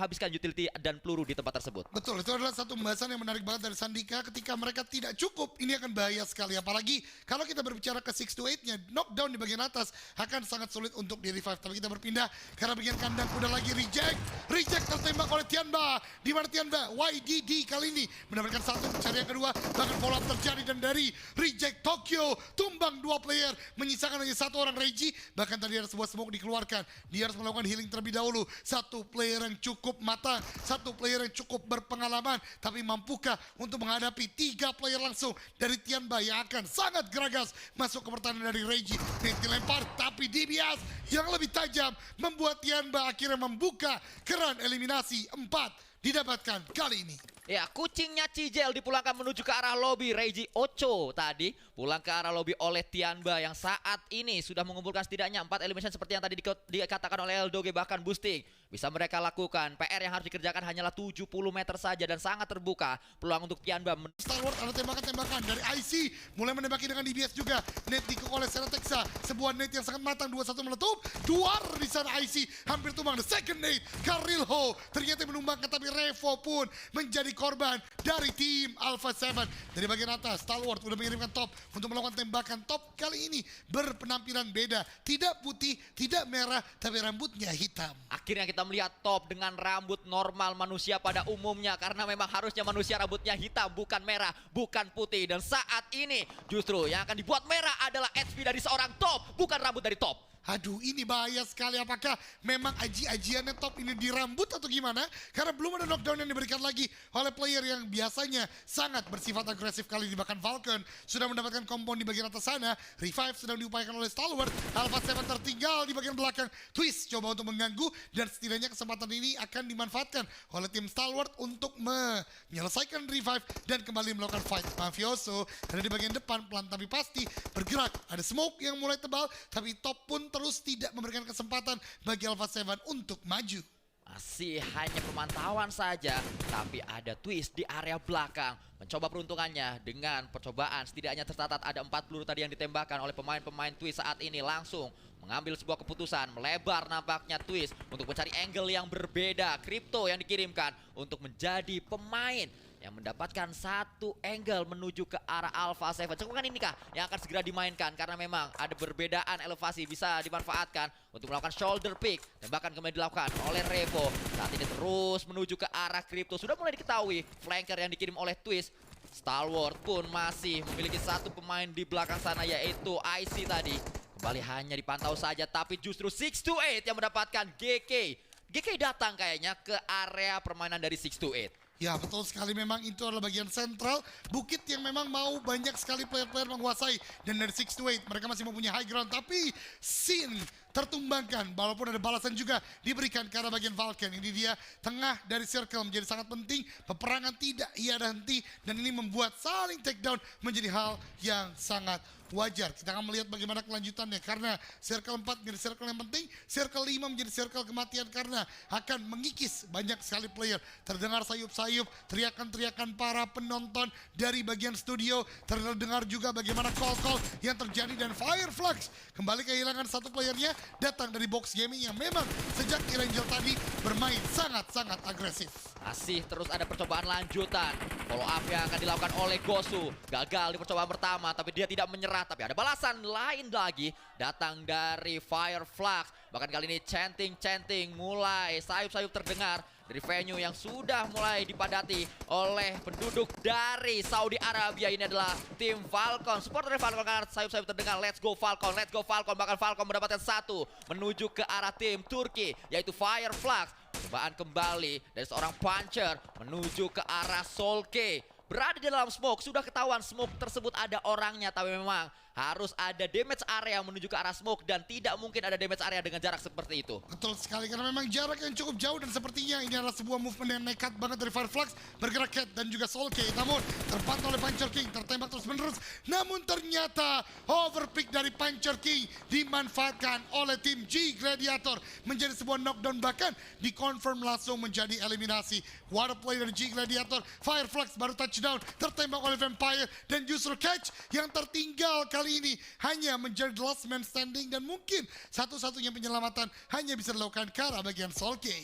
menghabiskan utility dan peluru di tempat tersebut. Betul, itu adalah satu pembahasan yang menarik banget dari Sandika. Ketika mereka tidak cukup, ini akan bahaya sekali. Apalagi kalau kita berbicara ke 6 to 8-nya, knockdown di bagian atas akan sangat sulit untuk di revive. Tapi kita berpindah karena bagian kandang udah lagi reject. Reject tertembak oleh Tianba. Di mana Tianba? YDD kali ini mendapatkan satu, mencari yang kedua. Bahkan follow up terjadi dan dari reject Tokyo tumbang 2 player, menyisakan hanya 1 orang Reggie. Bahkan tadi ada sebuah smoke dikeluarkan. Dia harus melakukan healing terlebih dahulu. 1 player yang cukup matang, 1 player yang cukup berpengalaman, tapi mampukah untuk menghadapi 3 player langsung dari Tianba yang akan sangat geragas masuk ke pertahanan dari Reggie. Dilempar, tapi DBS yang lebih tajam membuat Tianba akhirnya membuka keran eliminasi 4 didapatkan kali ini. Ya, kucingnya Cijel dipulangkan menuju ke arah lobby. Reggie Ocho tadi pulang ke arah lobby oleh Tianba yang saat ini sudah mengumpulkan setidaknya 4 elimination seperti yang tadi dikatakan oleh Eldoge, bahkan boosting bisa mereka lakukan. PR yang harus dikerjakan hanyalah 70 meter saja dan sangat terbuka peluang untuk Tianba. Star Wars ada tembakan-tembakan dari IC, mulai menembaki dengan DBS juga. Net dikuk oleh Senatexa, sebuah net yang sangat matang, 2-1 meletup. Duar di sana IC hampir tumbang. The second net, Karilho ternyata menumbangkan, tapi Revo pun menjadi korban dari tim Alpha 7. Dari bagian atas, Stalwart udah mengirimkan top untuk melakukan tembakan. Top kali ini berpenampilan beda, tidak putih, tidak merah, tapi rambutnya hitam. Akhirnya kita melihat top dengan rambut normal manusia pada umumnya, karena memang harusnya manusia rambutnya hitam, bukan merah, bukan putih. Dan saat ini justru yang akan dibuat merah adalah HP dari seorang top, bukan rambut dari top. Aduh, ini bahaya sekali. Apakah memang aji-ajiannya top ini di rambut atau gimana? Karena belum ada knockdown yang diberikan lagi oleh player yang biasanya sangat bersifat agresif kali ini. Bahkan Falcon sudah mendapatkan kompon di bagian atas sana. Revive sedang diupayakan oleh Stalwart. Alpha 7 tertinggal di bagian belakang. Twist coba untuk mengganggu, dan setidaknya kesempatan ini akan dimanfaatkan oleh tim Stalwart untuk menyelesaikan revive dan kembali melakukan fight. Mafioso ada di bagian depan, pelan tapi pasti bergerak. Ada smoke yang mulai tebal, tapi top pun terus tidak memberikan kesempatan bagi Alpha 7 untuk maju. Masih hanya pemantauan saja, tapi ada twist di area belakang. Mencoba peruntungannya dengan percobaan. Setidaknya tercatat ada 4 peluru tadi yang ditembakkan oleh pemain-pemain twist saat ini. Langsung mengambil sebuah keputusan, melebar nampaknya twist untuk mencari angle yang berbeda. Crypto yang dikirimkan untuk menjadi pemain yang mendapatkan satu angle menuju ke arah Alpha 7. Cekukan ini kah yang akan segera dimainkan, karena memang ada perbedaan elevasi bisa dimanfaatkan untuk melakukan shoulder pick. Tembakan kemudian dilakukan oleh Revo. Saat ini terus menuju ke arah Crypto. Sudah mulai diketahui flanker yang dikirim oleh Twist. Stalwart pun masih memiliki satu pemain di belakang sana, yaitu IC tadi. Kembali hanya dipantau saja, tapi justru 6 to 8 yang mendapatkan GK. GK datang kayaknya ke area permainan dari 6 to 8. Ya, betul sekali, memang itu adalah bagian sentral bukit yang memang mau banyak sekali player-player menguasai. Dan dari 6 to 8 mereka masih mempunyai high ground, tapi Sin tertumbangkan. Walaupun ada balasan juga diberikan ke arah bagian Falcon. Ini dia tengah dari circle menjadi sangat penting. Peperangan tidak ia ada henti, dan ini membuat saling takedown menjadi hal yang sangat wajar. Kita akan melihat bagaimana kelanjutannya, karena circle 4 menjadi circle yang penting, circle 5 menjadi circle kematian, karena akan mengikis banyak sekali player. Terdengar sayup-sayup teriakan-teriakan para penonton dari bagian studio, terdengar juga bagaimana call-call yang terjadi, dan Fireflux kembali kehilangan satu playernya, datang dari Box Gaming yang memang sejak Erangel tadi bermain sangat-sangat agresif. Masih terus ada percobaan lanjutan. Follow up yang akan dilakukan oleh Gosu. Gagal di percobaan pertama, tapi dia tidak menyerah. Tapi ada balasan lain lagi datang dari Fireflux. Bahkan kali ini chanting mulai sayup-sayup terdengar dari venue yang sudah mulai dipadati oleh penduduk dari Saudi Arabia. Ini adalah tim Falcon. Support dari Falcon karena sayup-sayup terdengar. Let's go Falcon, let's go Falcon. Bahkan Falcon mendapatkan satu menuju ke arah tim Turki, yaitu Fireflux. Cobaan kembali dari seorang puncher menuju ke arah Solke. Berada di dalam smoke, sudah ketahuan smoke tersebut ada orangnya, tapi memang harus ada damage area menuju ke arah smoke, dan tidak mungkin ada damage area dengan jarak seperti itu. Betul sekali, karena memang jarak yang cukup jauh, dan sepertinya ini adalah sebuah movement yang nekat banget dari Fireflux. Bergerak Cat dan juga Solke, namun terpantau oleh Puncher King, tertembak terus menerus. Namun ternyata overpick dari Puncher King dimanfaatkan oleh tim G Gladiator menjadi sebuah knockdown, bahkan dikonfirm langsung menjadi eliminasi. What a play dari G Gladiator. Fireflux baru touchdown, tertembak oleh Vampire, dan justru Catch yang tertinggal kali ini hanya menjadi the last man standing, dan mungkin satu-satunya penyelamatan hanya bisa dilakukan ke arah bagian Solke.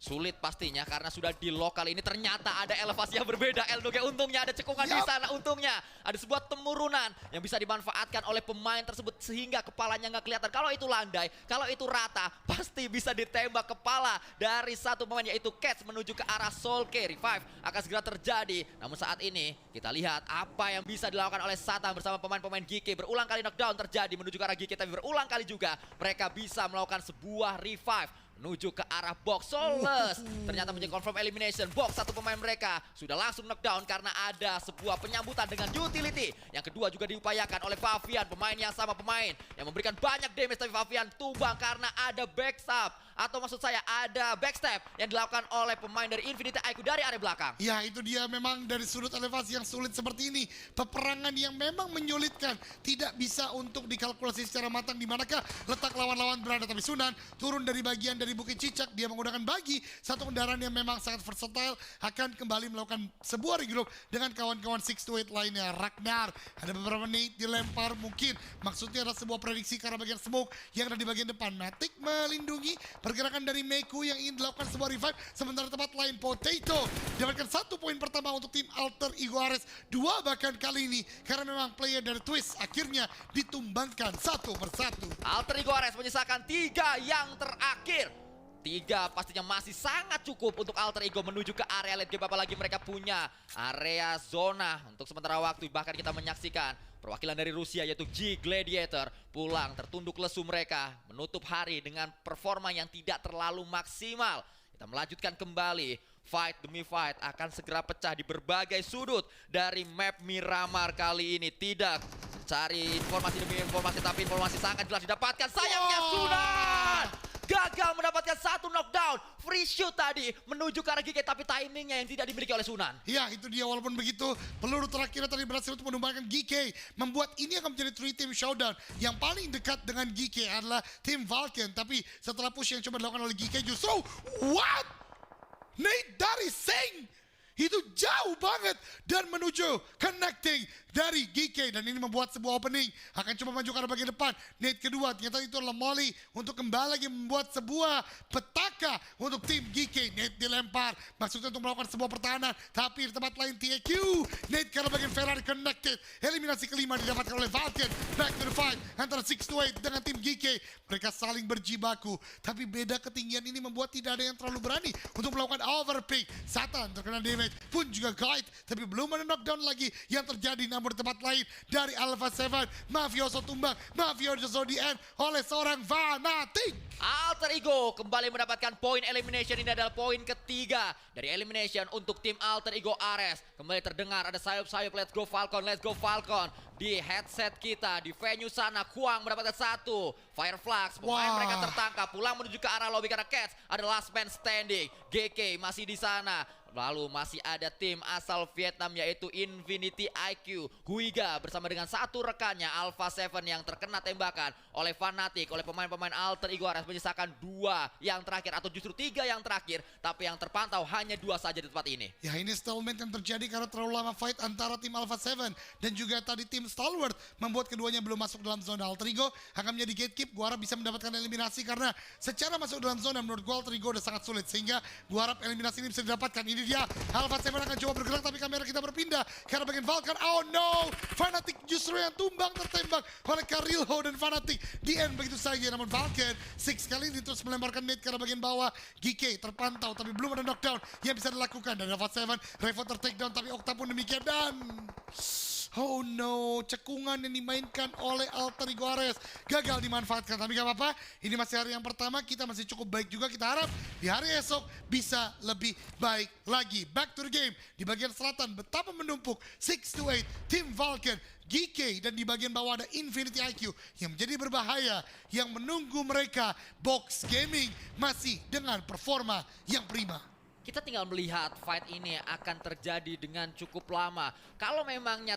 Sulit pastinya karena sudah di lokal ini ternyata ada elevasi yang berbeda. Eldoge untungnya ada cekungan di sana, untungnya ada sebuah temurunan yang bisa dimanfaatkan oleh pemain tersebut sehingga kepalanya nggak kelihatan. Kalau itu landai, kalau itu rata, pasti bisa ditembak kepala dari satu pemain yaitu Cats menuju ke arah Solke. Revive akan segera terjadi. Namun saat ini kita lihat apa yang bisa dilakukan oleh Satan bersama pemain-pemain GK. Berulang kali knockdown terjadi menuju ke arah GK, tapi berulang kali juga mereka bisa melakukan sebuah revive menuju ke arah box. Soulless ternyata menjadi confirm elimination. Box satu pemain mereka sudah langsung knockdown karena ada sebuah penyambutan dengan utility. Yang kedua juga diupayakan oleh Favian, pemain yang sama, pemain yang memberikan banyak damage, tapi Favian tumbang karena ada backstab, atau maksud saya ada backstab yang dilakukan oleh pemain dari Infinity IQ dari area belakang. Ya, itu dia, memang dari sudut elevasi yang sulit seperti ini, peperangan yang memang menyulitkan, tidak bisa untuk dikalkulasi secara matang di manakah letak lawan-lawan berada. Tapi Sunan turun dari bagian dari Bukit Cicak, dia menggunakan bagi satu kendaraan yang memang sangat versatile, akan kembali melakukan sebuah regroup dengan kawan-kawan 628 lainnya. Ragnar, ada beberapa nade dilempar, mungkin maksudnya adalah sebuah prediksi karena bagian smoke yang ada di bagian depan. Matic melindungi pergerakan dari Meku yang ingin dilakukan sebuah revive, sementara tempat lain Potato dapatkan 1 poin pertama untuk tim Alter Ego Ares, 2 bahkan kali ini karena memang player dari Twist akhirnya ditumbangkan satu persatu. Alter Ego Ares menyisakan 3 yang terakhir. 3 pastinya masih sangat cukup untuk Alter Ego menuju ke area late game, apalagi mereka punya area zona untuk sementara waktu. Bahkan kita menyaksikan perwakilan dari Rusia yaitu G Gladiator pulang tertunduk lesu, mereka menutup hari dengan performa yang tidak terlalu maksimal. Kita melanjutkan kembali, fight demi fight akan segera pecah di berbagai sudut dari map Miramar kali ini. Tidak cari informasi demi informasi, tapi informasi sangat jelas didapatkan. Sayangnya Sunan gagal mendapatkan 1 knockdown. Free shoot tadi menuju ke arah GK, tapi timingnya yang tidak dimiliki oleh Sunan. Ya, itu dia, walaupun begitu peluru terakhir tadi berhasil untuk menumbangkan GK, membuat ini akan menjadi 3 team showdown. Yang paling dekat dengan GK adalah tim Vulcan, tapi setelah push yang coba dilakukan oleh GK justru what? Nate dari Sing itu jauh banget dan menuju connecting dari GK, dan ini membuat sebuah opening, akan coba maju ke arah bagian depan. Nade kedua ternyata itu adalah Molly untuk kembali lagi membuat sebuah petaka untuk tim GK. Nade dilempar maksudnya untuk melakukan sebuah pertahanan, tapi di tempat lain TAQ Nade ke arah bagian Ferrari connected. Eliminasi kelima didapatkan oleh Vulcan. Back to the fight antara 628 dengan tim GK. Mereka saling berjibaku, tapi beda ketinggian ini membuat tidak ada yang terlalu berani untuk melakukan overpick. Satan terkena damage, pun juga guide, tapi belum ada knockdown lagi yang terjadi. Namun di tempat lain dari Alpha 7, Mafioso tumbang, Mafioso di end oleh seorang Fanatic. Alter Ego kembali mendapatkan poin elimination. Ini adalah poin ketiga dari elimination untuk tim Alter Ego Ares. Kembali terdengar ada sayup-sayup, let's go Falcon, let's go Falcon. Di headset kita, di venue sana, Kuang mendapatkan 1. Fireflux, pemain mereka tertangkap, pulang menuju ke arah lobby karena Cats ada last man standing. GK masih di sana. Lalu masih ada tim asal Vietnam yaitu Infinity IQ. Huiga bersama dengan 1 rekannya Alpha 7 yang terkena tembakan oleh Fnatic, oleh pemain-pemain Alter Ego Ares, menyisakan 2 yang terakhir atau justru 3 yang terakhir, tapi yang terpantau hanya 2 saja di tempat ini. Ya, ini stalemate yang terjadi karena terlalu lama fight antara tim Alpha 7 dan juga tadi tim Stalwart, membuat keduanya belum masuk dalam zona. Alter Ego akan menjadi gatekeep. Gua harap bisa mendapatkan eliminasi karena secara masuk dalam zona menurut gua Alter Ego udah sangat sulit, sehingga gua harap eliminasi ini bisa didapatkan. Ini dia, Alpha 7 akan coba bergerak, tapi kamera kita berpindah karena bagian Vulcan. Oh no, Fnatic justru yang tumbang, tertembak oleh Karilho dan Fnatic di end begitu saja. Namun Vulcan 6 kali ini terus melemparkan nade ke arah bagian bawah. GK terpantau tapi belum ada knockdown yang bisa dilakukan dari Alpha 7. Revo tertakedown, tapi Okta pun demikian, dan oh no, cekungan yang dimainkan oleh Alter Ego Ares gagal dimanfaatkan. Tapi gak apa-apa, ini masih hari yang pertama, kita masih cukup baik juga. Kita harap di hari esok bisa lebih baik lagi. Back to the game, di bagian selatan betapa menumpuk 628 tim Vulcan, GK, dan di bagian bawah ada Infinity IQ yang menjadi berbahaya, yang menunggu mereka. Box Gaming masih dengan performa yang prima. Kita tinggal melihat fight ini akan terjadi dengan cukup lama. Kalau memang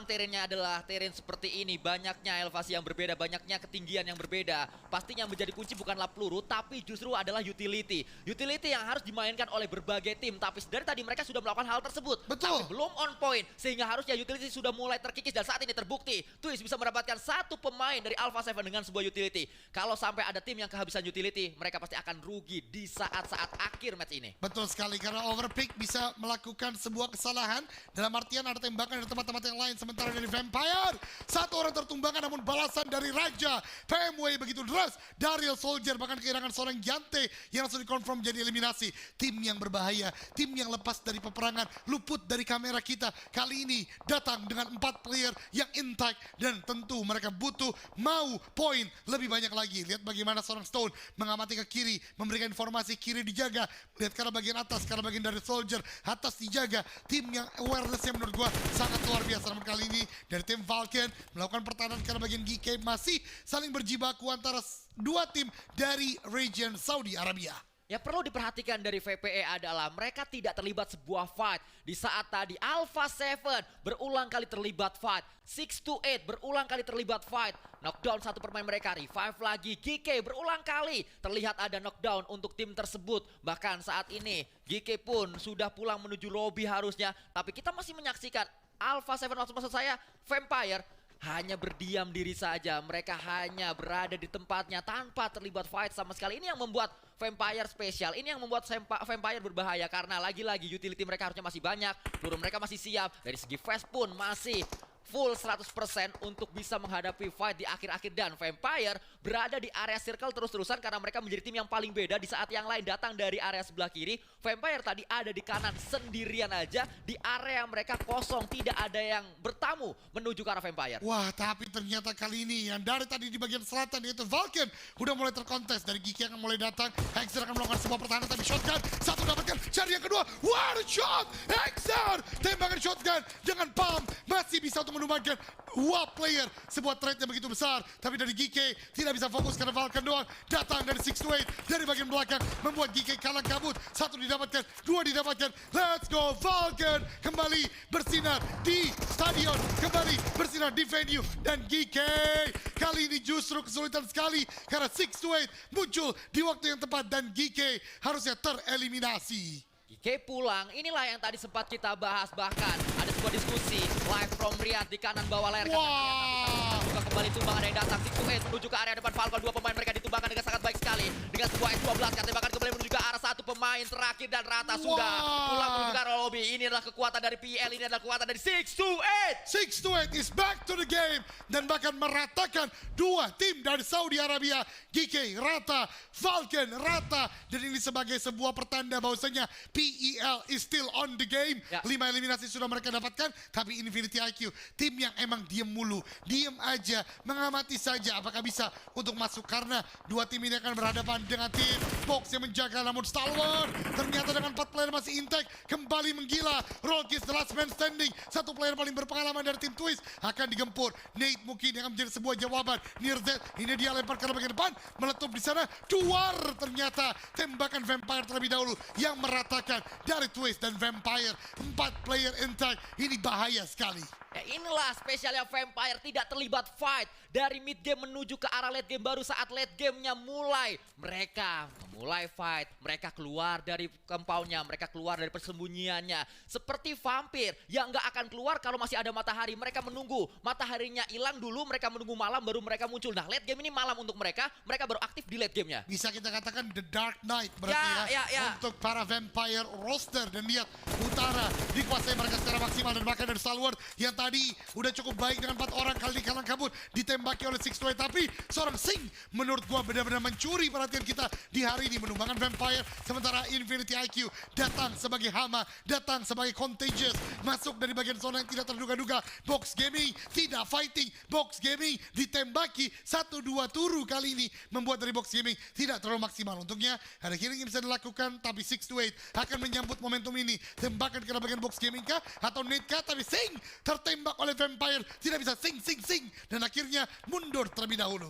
terennya adalah teren seperti ini, banyaknya elevasi yang berbeda, banyaknya ketinggian yang berbeda, pastinya menjadi kunci bukanlah peluru, tapi justru adalah utility. Utility yang harus dimainkan oleh berbagai tim, tapi dari tadi mereka sudah melakukan hal tersebut. Betul. Tapi belum on point, sehingga harusnya utility sudah mulai terkikis dan saat ini terbukti. Twist bisa mendapatkan satu pemain dari Alpha 7 dengan sebuah utility. Kalau sampai ada tim yang kehabisan utility, mereka pasti akan rugi di saat-saat akhir match ini. Betul sekali, karena overpick bisa melakukan sebuah kesalahan. Dalam artian ada tembakan dari tempat-tempat yang lain. Sementara dari Vampire, satu orang tertumbangkan, namun balasan dari Raja PMW begitu deras. Daryl Soldier bahkan kehilangan seorang Yante yang langsung dikonfirm jadi eliminasi. Tim yang berbahaya, tim yang lepas dari peperangan, luput dari kamera kita. Kali ini datang dengan 4 player yang intact, dan tentu mereka butuh mau poin lebih banyak lagi. Lihat bagaimana seorang Stone mengamati ke kiri, memberikan informasi kiri dijaga. Lihat karena bagian atas, karena bagian dari Soldier atas dijaga. Tim yang awarenessnya menurut gua sangat luar biasa. Namun kali ini dari tim Falcon melakukan pertahanan karena bagian GK masih saling berjibaku antara dua tim dari region Saudi Arabia. Yang perlu diperhatikan dari VPE adalah mereka tidak terlibat sebuah fight. Di saat tadi Alpha 7 berulang kali terlibat fight. 6-8 berulang kali terlibat fight. Knockdown satu pemain mereka, revive lagi. GK berulang kali terlihat ada knockdown untuk tim tersebut. Bahkan saat ini GK pun sudah pulang menuju lobby harusnya. Tapi kita masih menyaksikan Alpha 7, maksud saya Vampire, hanya berdiam diri saja. Mereka hanya berada di tempatnya tanpa terlibat fight sama sekali. Ini yang membuat Vampire spesial. Ini yang membuat Vampire berbahaya. Karena lagi-lagi utility mereka harusnya masih banyak. Peluru mereka masih siap. Dari segi fast pun masih full 100% untuk bisa menghadapi fight di akhir-akhir. Dan Vampire berada di area circle terus-terusan karena mereka menjadi tim yang paling beda. Di saat yang lain datang dari area sebelah kiri, Vampire tadi ada di kanan sendirian aja. Di area mereka kosong, tidak ada yang bertamu menuju ke arah Vampire. Wah, tapi ternyata kali ini yang dari tadi di bagian selatan yaitu Vulcan udah mulai terkontes. Dari Giki akan mulai datang, Hexer akan melakukan sebuah pertahanan tapi shotgun, satu dapatkan, cari yang kedua, what a shot, Hexer, tembakan shotgun dengan palm, masih bisa untuk menumbangkan player, sebuah trade yang begitu besar. Tapi dari GK tidak bisa fokus karena Vulcan doang datang dari 6-8 dari bagian belakang, membuat GK kalang kabut. Satu didapatkan, dua didapatkan, let's go Vulcan kembali bersinar di stadion, kembali bersinar di venue. Dan GK kali ini justru kesulitan sekali karena 6-8 muncul di waktu yang tepat dan GK harusnya tereliminasi. GK pulang, inilah yang tadi sempat kita bahas. Bahkan ada sebuah diskusi live from Riyadh di kanan bawah layar. Wah, Juga kembali tumbang ada yang datang 6-8 menuju ke area depan Falcon. Dua pemain mereka ditumbangkan dengan sangat baik sekali dengan sebuah S12, tembakan kembali menuju ke arah satu pemain terakhir dan rata sudah pulang menuju ke arah lobby. Ini adalah kekuatan dari PL, ini adalah kekuatan dari 6-8. 6-8 is back to the game dan bahkan meratakan dua tim dari Saudi Arabia. GK rata, Falcon rata, dan ini sebagai sebuah pertanda bahwasanya PEL is still on the game. Ya. 5 eliminasi sudah mereka dapatkan, tapi Infinity IQ tim yang emang diem mulu, diem aja, mengamati saja apakah bisa untuk masuk, karena dua tim ini akan berhadapan dengan tim Box yang menjaga. Namun Stalwart ternyata dengan 4 player masih intact kembali menggila. Rollkiss the last man standing, satu player paling berpengalaman dari tim Twist akan digempur. Nate mungkin yang akan menjadi sebuah jawaban. Near Z, ini dia lempar ke bagian depan, meletup di sana. Duar ternyata tembakan Vampire terlebih dahulu yang meratakan dari Twist dan Vampire. 4 player intact, ini bahaya sekali. Ya, inilah spesialnya Vampire, tidak terlibat fight dari mid game menuju ke arah late game. Baru saat late gamenya mulai, mereka memulai fight, mereka keluar dari compoundnya, mereka keluar dari persembunyiannya. Seperti vampir yang nggak akan keluar kalau masih ada matahari. Mereka menunggu mataharinya hilang dulu, mereka menunggu malam baru mereka muncul. Nah, late game ini malam untuk mereka, mereka baru aktif di late gamenya. Bisa kita katakan The Dark Knight berarti Ya. untuk para Vampire roster. Dan lihat utara dikuasai mereka secara maksimal, dan bahkan dari Stalwart yang tadi udah cukup baik dengan 4 orang kali kalang kabut ditembaki oleh 6-8. Tapi seorang Sing menurut gua benar-benar mencuri perhatian kita di hari ini, menumbangkan Vampire. Sementara Infinity IQ datang sebagai hama, datang sebagai contagious, masuk dari bagian zona yang tidak terduga-duga. Box Gaming tidak fighting, Box Gaming ditembaki 1-2 turu kali ini, membuat dari Box Gaming tidak terlalu maksimal. Untungnya ada healing yang bisa dilakukan, tapi 6-8 akan menyambut momentum ini. Tembakan ke bagian Box Gaming kah atau Nate kah, tapi Sing tertembak oleh Vampire, tidak bisa Sing, dan akhirnya mundur terlebih dahulu.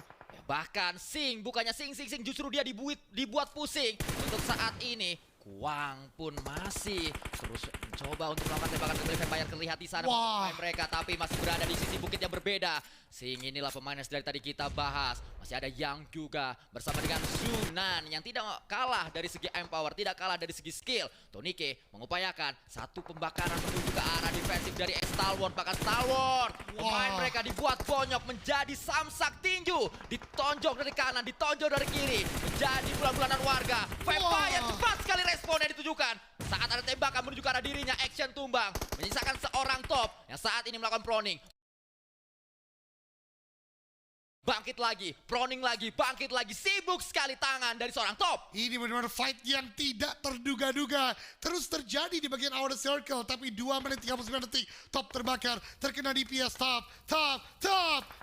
Bahkan Sing, bukannya Sing, justru dia dibuat pusing. Untuk saat ini Kuang pun masih terus mencoba untuk melakukan tembakan ke Vampire, terlihat di sana Wah. pemain mereka, tapi masih berada di sisi bukit yang berbeda. Sing inilah pemain yang dari tadi kita bahas. Masih ada Yang juga bersama dengan Sunan yang tidak kalah dari segi empower, tidak kalah dari segi skill. Tonike mengupayakan satu pembakaran menuju ke arah defensif dari Stalwart, bahkan Stalwart pemain Wah. mereka dibuat bonyok menjadi samsak tinju, ditonjok dari kanan, ditonjok dari kiri, menjadi bulan-bulanan warga. Vampire Wah. cepat sekali respon yang ditujukan saat ada tembakan menuju ke arah dirinya. Action tumbang menyisakan seorang top yang saat ini melakukan proning. Bangkit lagi, proning lagi, bangkit lagi. Sibuk sekali tangan dari seorang top. Ini benar-benar fight yang tidak terduga-duga. Terus terjadi di bagian outer circle. Tapi 2 menit 39 detik. Top terbakar. Terkena DPS. Top.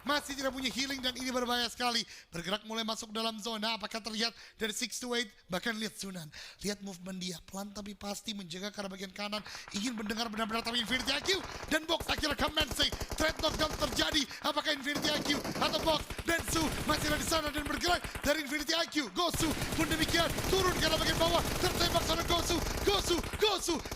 Masih tidak punya healing dan ini berbahaya sekali. Bergerak mulai masuk dalam zona. Apakah terlihat dari 6 to 8? Bahkan lihat Sunan. Lihat movement dia. Pelan tapi pasti menjaga ke arah bagian kanan. Ingin mendengar benar-benar tapi Infinity IQ. Dan Box akhirnya commencing. Threat knockdown terjadi. Apakah Infinity IQ atau Box? Densu masih ada di sana dan bergerak dari Infinity IQ. Gosu pun demikian, turun ke bagian bawah, tertembak sana Gosu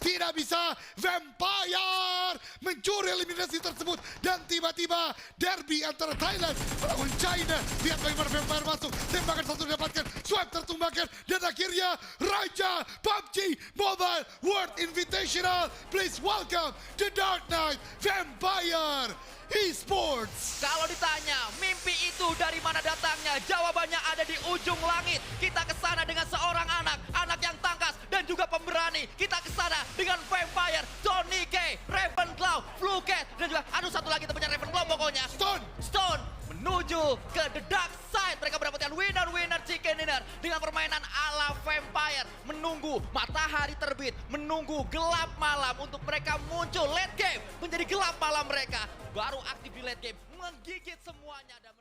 tidak bisa. Vampire mencuri eliminasi tersebut dan tiba-tiba derby antara Thailand melawan China. Lihat bagaimana Vampire masuk, tembakan satu didapatkan, swipe tertumbangkan dan akhirnya Raja PUBG Mobile World Invitational. Please welcome the Dark Knight Vampire Esports. Kalau ditanya mimpi itu dari mana datangnya, jawabannya ada di ujung langit. Kita ke sana dengan seorang anak yang tangkas dan juga pemberani. Kita ke sana dengan Vampire, Tonike, Ravenclaw, Fluket dan juga satu lagi temannya Ravenclaw pokoknya. Stone menuju ke the dark side. Mereka mendapatkan winner chicken dinner dengan permainan ala Vampire, menunggu matahari terbit, menunggu gelap malam untuk mereka muncul. Late game menjadi gelap malam mereka, baru aktif di late game, menggigit semuanya dan